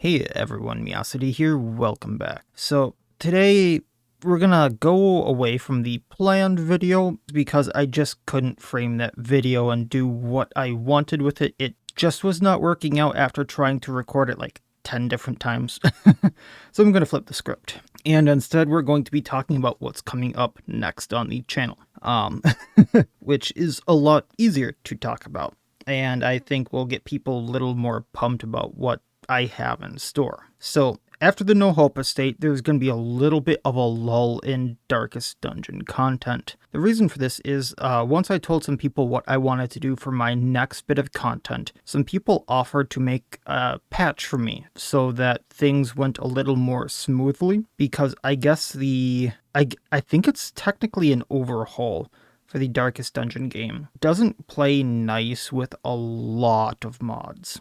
Hey everyone, Miacidae here, welcome back. So today we're gonna go away from the planned video because I just couldn't frame that video and do what I wanted with it. It just was not working out after trying to record it like 10 different times. So I'm gonna flip the script. And instead we're going to be talking about what's coming up next on the channel. Which is a lot easier to talk about. And I think will get people a little more pumped about what I have in store. So after the No Hope Estate, there's going to be a little bit of a lull in Darkest Dungeon content. The reason for this is once I told some people what I wanted to do for my next bit of content, some people offered to make a patch for me so that things went a little more smoothly, because I guess I think it's technically an overhaul for the Darkest Dungeon game. Doesn't play nice with a lot of mods.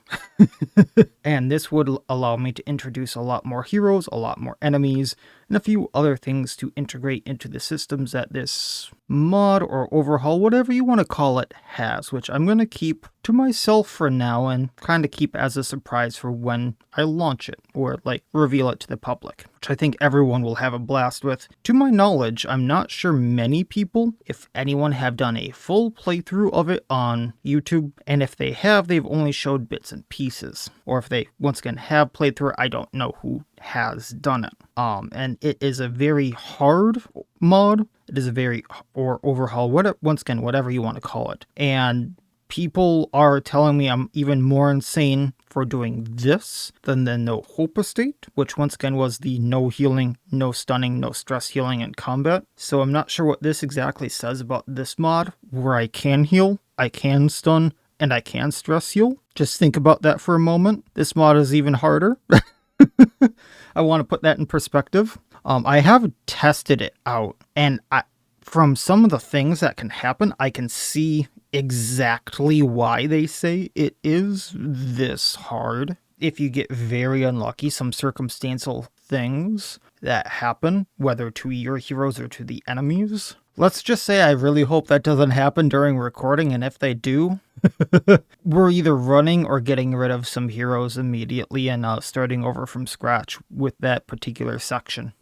And this would allow me to introduce a lot more heroes, a lot more enemies, and a few other things to integrate into the systems that this mod or overhaul, whatever you want to call it, has, which I'm going to keep to myself for now and kind of keep as a surprise for when I launch it or like reveal it to the public, which I think everyone will have a blast with. To my knowledge, I'm not sure many people, if anyone, have done a full playthrough of it on YouTube, and if they have, they've only showed bits and pieces, or if they once again have played through it, I don't know who has done it. And it is a very hard mod. It is a very, or overhaul, once again, whatever you want to call it. And people are telling me I'm even more insane for doing this than the No Hope Estate, which once again was the no healing, no stunning, no stress healing in combat. So I'm not sure what this exactly says about this mod, where I can heal, I can stun, and I can stress heal. Just think about that for a moment. This mod is even harder. I want to put that in perspective. I have tested it out, and from some of the things that can happen, I can see exactly why they say it is this hard. If you get very unlucky, some circumstantial things that happen, whether to your heroes or to the enemies. Let's just say I really hope that doesn't happen during recording, and if they do, we're either running or getting rid of some heroes immediately and starting over from scratch with that particular section.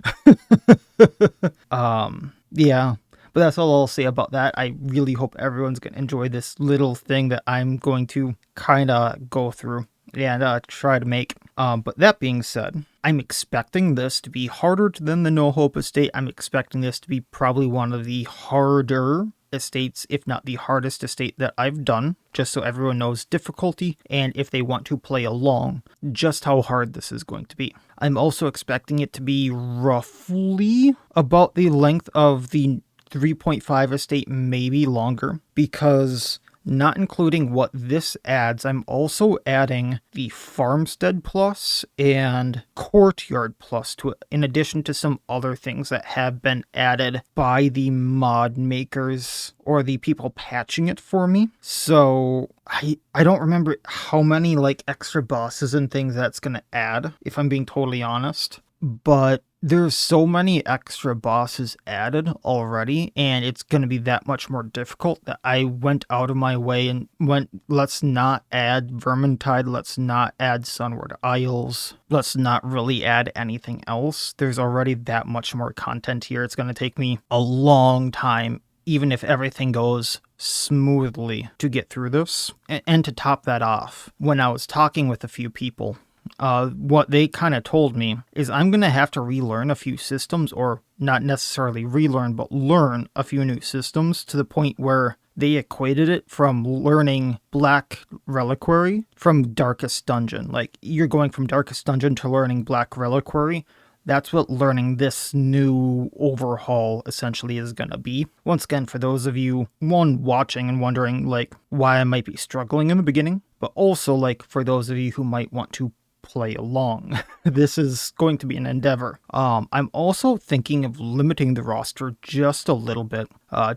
Yeah. But that's all I'll say about that. I really hope everyone's going to enjoy this little thing that I'm going to kind of go through and try to make. But that being said, I'm expecting this to be harder than the No Hope Estate. I'm expecting this to be probably one of the harder estates, if not the hardest estate that I've done, just so everyone knows difficulty, and if they want to play along, just how hard this is going to be. I'm also expecting it to be roughly about the length of the 3.5 estate, maybe longer, because not including what this adds, I'm also adding the Farmstead Plus and Courtyard Plus to it, in addition to some other things that have been added by the mod makers or the people patching it for me. So I don't remember how many like extra bosses and things that's going to add, if I'm being totally honest. But there's so many extra bosses added already, and it's going to be that much more difficult that I went out of my way and went, let's not add Vermintide, let's not add Sunward Isles, let's not really add anything else. There's already that much more content here. It's going to take me a long time, even if everything goes smoothly, to get through this. And to top that off, when I was talking with a few people, what they kind of told me is I'm going to have to relearn a few systems, or not necessarily relearn, but learn a few new systems, to the point where they equated it from learning Black Reliquary from Darkest Dungeon. Like, you're going from Darkest Dungeon to learning Black Reliquary. That's what learning this new overhaul essentially is going to be. Once again, for those of you, one, watching and wondering like why I might be struggling in the beginning, but also like for those of you who might want to play along. This is going to be an endeavor. I'm also thinking of limiting the roster just a little bit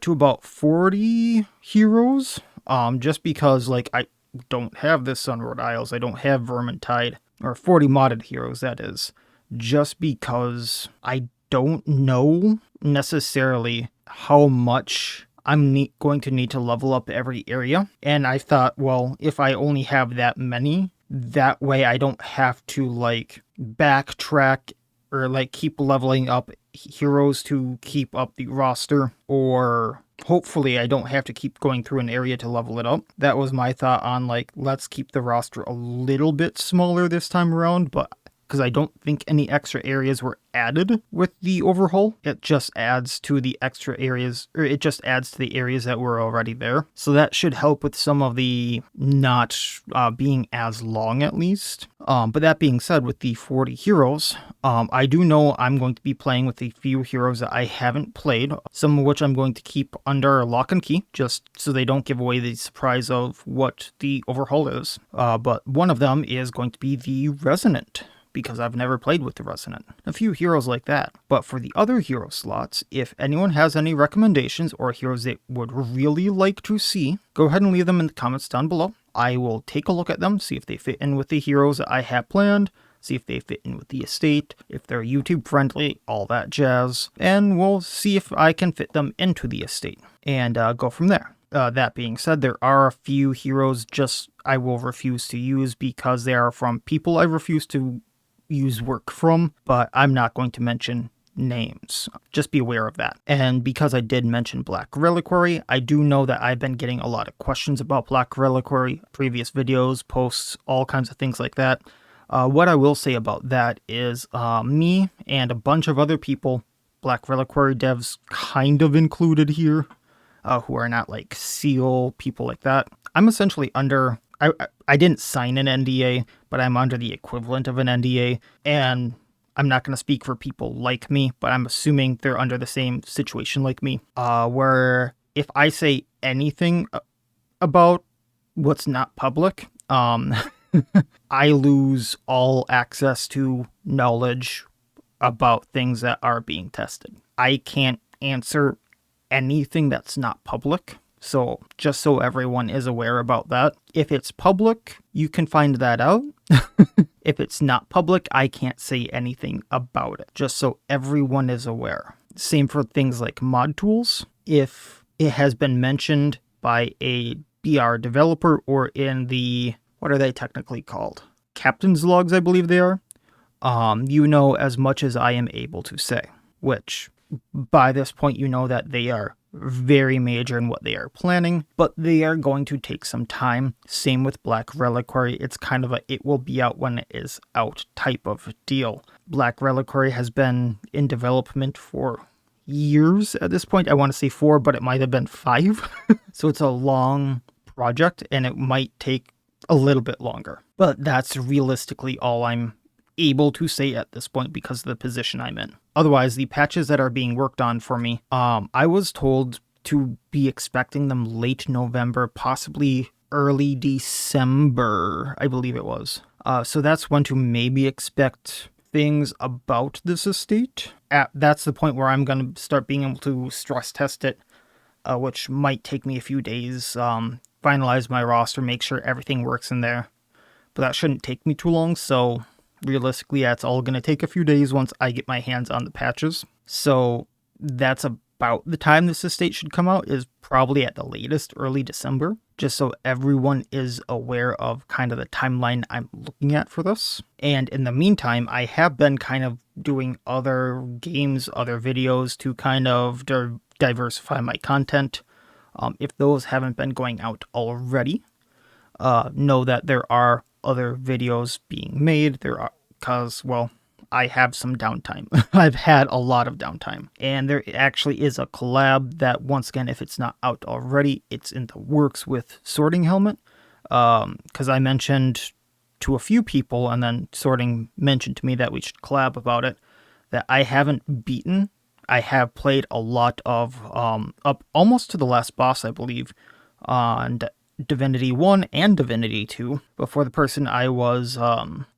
to about 40 heroes, just because like I don't have this Sunward Isles, I don't have Vermintide, or 40 modded heroes, that is, just because I don't know necessarily how much I'm going to need to level up every area. And I thought, well, if I only have that many, That way I don't have to like backtrack or like keep leveling up heroes to keep up the roster, or hopefully I don't have to keep going through an area to level it up. That was my thought on like, let's keep the roster a little bit smaller this time around, but because I don't think any extra areas were added with the overhaul. It just adds to the extra areas, or it just adds to the areas that were already there. So that should help with some of the not being as long at least. But that being said, with the 40 heroes, I do know I'm going to be playing with a few heroes that I haven't played, some of which I'm going to keep under lock and key, just so they don't give away the surprise of what the overhaul is. But one of them is going to be the Resonant, because I've never played with the Resonant. A few heroes like that. But for the other hero slots, if anyone has any recommendations or heroes they would really like to see, go ahead and leave them in the comments down below. I will take a look at them, see if they fit in with the heroes that I have planned, see if they fit in with the estate, if they're YouTube friendly, all that jazz, and we'll see if I can fit them into the estate, and go from there. That being said, there are a few heroes just I will refuse to use because they are from people I refuse to use work from, but I'm not going to mention names. Just be aware of that. And because I did mention Black Reliquary, I do know that I've been getting a lot of questions about Black Reliquary, previous videos, posts, all kinds of things like that. What I will say about that is me and a bunch of other people, Black Reliquary devs kind of included here, who are not like SEAL people like that. I'm essentially under... I didn't sign an NDA, but I'm under the equivalent of an NDA, and I'm not going to speak for people like me, but I'm assuming they're under the same situation like me, where if I say anything about what's not public, I lose all access to knowledge about things that are being tested. I can't answer anything that's not public. So just so everyone is aware about that. If it's public, you can find that out. If it's not public, I can't say anything about it. Just so everyone is aware. Same for things like mod tools. If it has been mentioned by a BR developer or in the, what are they technically called? Captain's logs, I believe they are. You know as much as I am able to say, which by this point you know that they are very major in what they are planning, but they are going to take some time. Same with Black Reliquary. It's kind of a it will be out when it is out type of deal. Black Reliquary has been in development for years at this point. I want to say 4, but it might have been 5. So it's a long project and it might take a little bit longer. But that's realistically all I'm able to say at this point because of the position I'm in. Otherwise, the patches that are being worked on for me, I was told to be expecting them late November, possibly early December, I believe it was. So that's when to maybe expect things about this estate. That's the point where I'm going to start being able to stress test it, which might take me a few days, finalize my roster, make sure everything works in there. But that shouldn't take me too long, so realistically, that's all going to take a few days once I get my hands on the patches. So that's about the time this estate should come out, is probably at the latest early December, just so everyone is aware of kind of the timeline I'm looking at for this. And in the meantime, I have been kind of doing other games, other videos to kind of diversify my content. If those haven't been going out already, know that there are other videos being made. There are, because, well, I have some downtime. I've had a lot of downtime. And there actually is a collab that, once again, if it's not out already, it's in the works with Sorting Helmet. Because I mentioned to a few people, and then Sorting mentioned to me that we should collab about it, that I haven't beaten. I have played a lot of, up almost to the last boss, I believe, on Divinity 1 and Divinity 2, before the person I was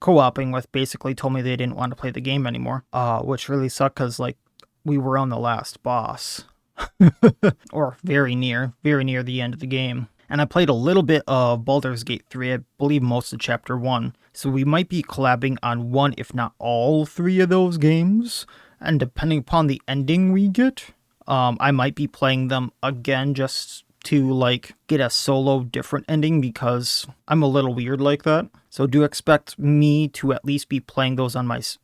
co-oping with basically told me they didn't want to play the game anymore, which really sucked because, like, we were on the last boss. Or very near the end of the game. And I played a little bit of Baldur's Gate 3, I believe most of Chapter 1, so we might be collabing on one, if not all 3 of those games, and depending upon the ending we get, I might be playing them again just to like get a solo different ending because I'm a little weird like that. So do expect me to at least be playing those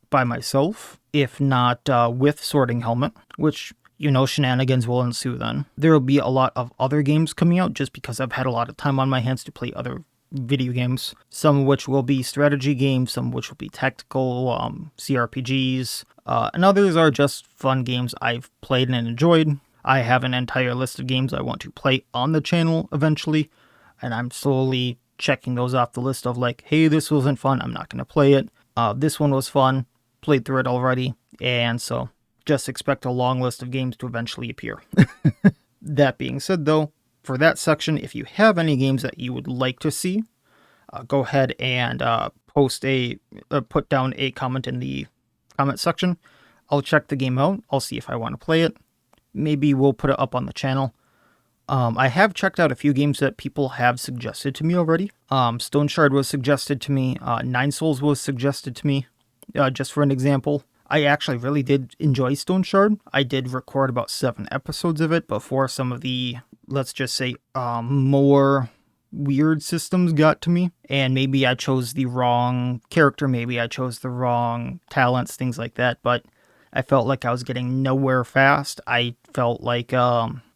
by myself, if not with Sorting Helmet, which, you know, shenanigans will ensue then. There will be a lot of other games coming out just because I've had a lot of time on my hands to play other video games, some of which will be strategy games, some of which will be tactical CRPGs, and others are just fun games I've played and enjoyed. I have an entire list of games I want to play on the channel eventually, and I'm slowly checking those off the list of like, hey, this wasn't fun, I'm not going to play it. This one was fun, played through it already, and so just expect a long list of games to eventually appear. That being said, though, for that section, if you have any games that you would like to see, go ahead and put down a comment in the comment section. I'll check the game out. I'll see if I want to play it. Maybe we'll put it up on the channel. I have checked out a few games that people have suggested to me already. Stone Shard was suggested to me. Nine Souls was suggested to me, just for an example. I actually really did enjoy Stone Shard. I did record about 7 episodes of it before some of the, let's just say, more weird systems got to me. And maybe I chose the wrong character, maybe I chose the wrong talents, things like that. But I felt like I was getting nowhere fast. I felt like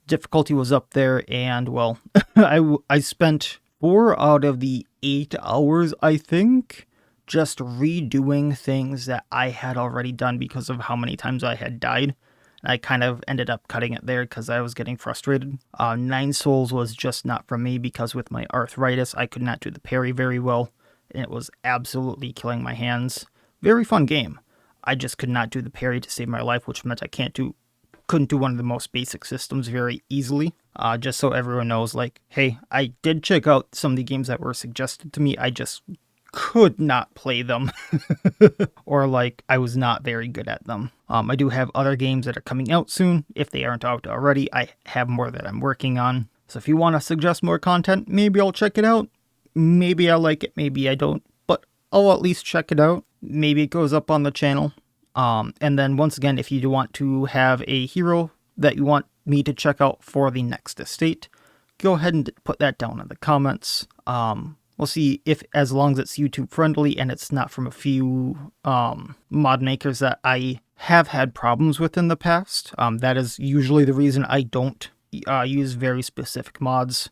difficulty was up there, and well, I spent 4 out of the 8 hours, I think, just redoing things that I had already done because of how many times I had died. I kind of ended up cutting it there because I was getting frustrated. Nine Souls was just not for me because with my arthritis, I could not do the parry very well, and it was absolutely killing my hands. Very fun game. I just could not do the parry to save my life, which meant I couldn't do one of the most basic systems very easily. Just so everyone knows, like, hey, I did check out some of the games that were suggested to me. I just could not play them, or like I was not very good at them. I do have other games that are coming out soon. If they aren't out already, I have more that I'm working on. So if you want to suggest more content, maybe I'll check it out. Maybe I like it, maybe I don't, but I'll at least check it out. Maybe it goes up on the channel. And then once again, if you do want to have a hero that you want me to check out for the next estate, go ahead and put that down in the comments. We'll see if, as long as it's YouTube friendly and it's not from a few mod makers that I have had problems with in the past. That is usually the reason I don't use very specific mods.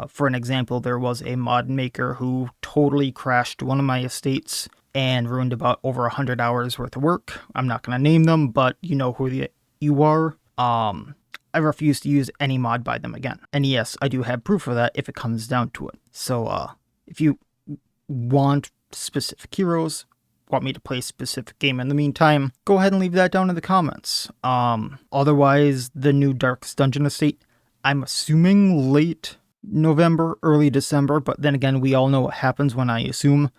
For an example, there was a mod maker who totally crashed one of my estates and ruined about over 100 hours worth of work. I'm not going to name them, but you know who you are. I refuse to use any mod by them again. And yes, I do have proof of that if it comes down to it. So if you want specific heroes, want me to play a specific game in the meantime, go ahead and leave that down in the comments. Otherwise, the new Darkest Dungeon estate, I'm assuming late November, early December, but then again, we all know what happens when I assume.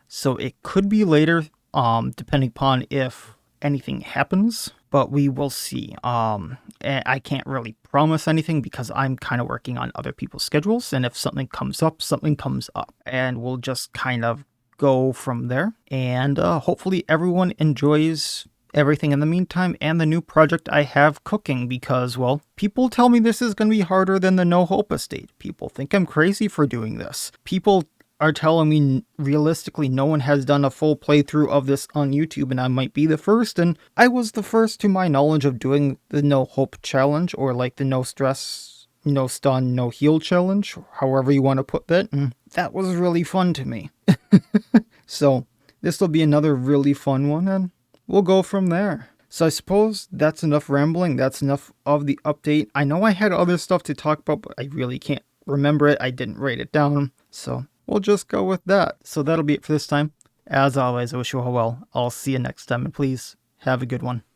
So it could be later, depending upon if anything happens, but we will see. I can't really promise anything because I'm kind of working on other people's schedules, and if something comes up, something comes up, and we'll just kind of go from there. And hopefully everyone enjoys everything in the meantime and the new project I have cooking because, well, people tell me this is going to be harder than the No Hope estate. People think I'm crazy for doing this. People are telling me realistically no one has done a full playthrough of this on YouTube, and I might be the first, and I was the first to my knowledge of doing the No Hope challenge, or like the No Stress, No Stun, No Heal challenge, however you want to put that, and that was really fun to me. So this will be another really fun one, and we'll go from there. So I suppose that's enough rambling, that's enough of the update. I know I had other stuff to talk about, but I really can't remember it, I didn't write it down, so we'll just go with that. So that'll be it for this time. As always, I wish you all well. I'll see you next time, and please have a good one.